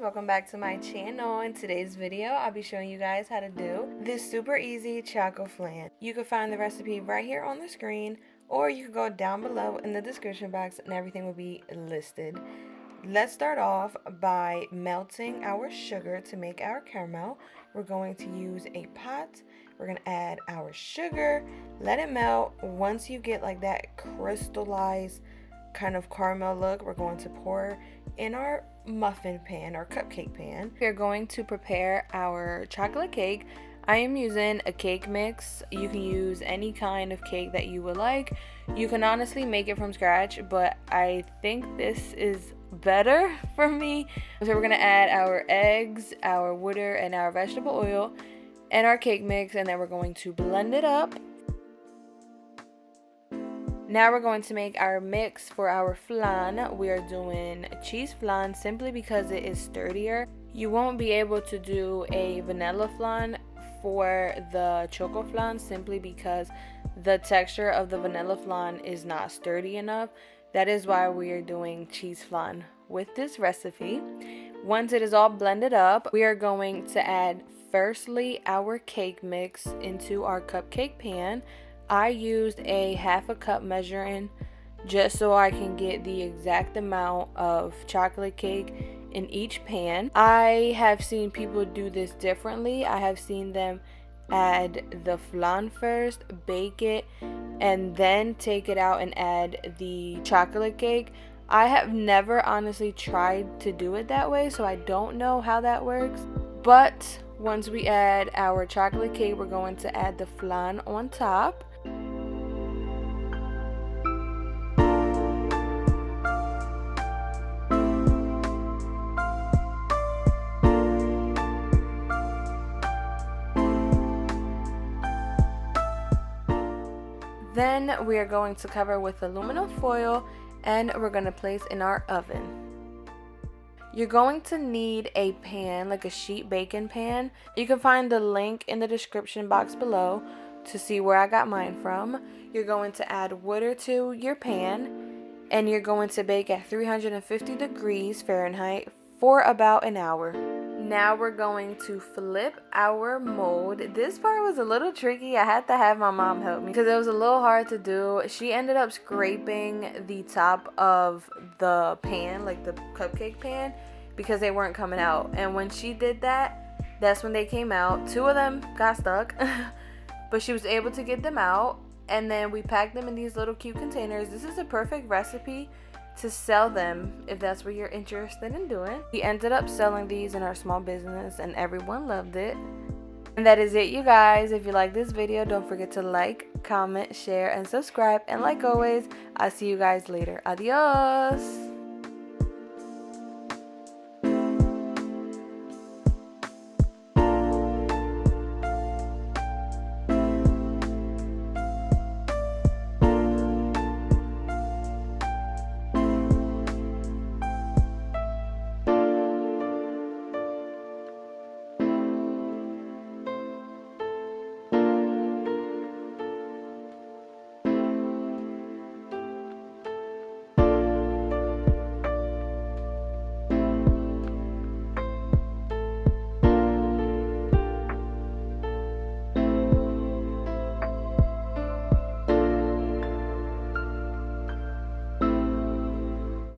welcome back to my channel. In today's video, I'll be showing you guys how to do this super easy Chocoflan. You can find the recipe right here on the screen, or you can go down below in the description box and everything will be listed. Let's start off by melting our sugar to make our caramel. We're going to use a pot. We're going to add our sugar, let it melt. Once you get like that crystallized kind of caramel look, we're going to pour in our muffin pan or cupcake pan. We're going to prepare our chocolate cake. I am using a cake mix. You can use any kind of cake that you would like. You can honestly make it from scratch, but I think this is better for me. So we're gonna add our eggs, our water, and our vegetable oil and our cake mix, and then we're going to blend it up. Now we're going to make our mix for our flan. We are doing cheese flan simply because it is sturdier. You won't be able to do a vanilla flan for the Chocoflan simply because the texture of the vanilla flan is not sturdy enough. That is why we are doing cheese flan with this recipe. Once it is all blended up, we are going to add firstly our cake mix into our cupcake pan. I used a half a cup measuring just so I can get the exact amount of chocolate cake in each pan. I have seen people do this differently. I have seen them add the flan first, bake it, and then take it out and add the chocolate cake. I have never honestly tried to do it that way, so I don't know how that works. But once we add our chocolate cake, we're going to add the flan on top. Then we are going to cover with aluminum foil and we're going to place in our oven. You're going to need a pan, like a sheet baking pan. You can find the link in the description box below to see where I got mine from. You're going to add water to your pan and you're going to bake at 350 degrees Fahrenheit for about an hour. Now we're going to flip our mold. This part was a little tricky. I had to have my mom help me because it was a little hard to do. She ended up scraping the top of the pan, like the cupcake pan, because they weren't coming out. And when she did that, that's when they came out. 2 of them got stuck, but she was able to get them out. And then we packed them in these little cute containers. This is a perfect recipe to sell them if that's what you're interested in doing. We ended up selling these in our small business and everyone loved it. And that is it, you guys. If you like this video, don't forget to like, comment, share, and subscribe. And like always, I'll see you guys later. Adios.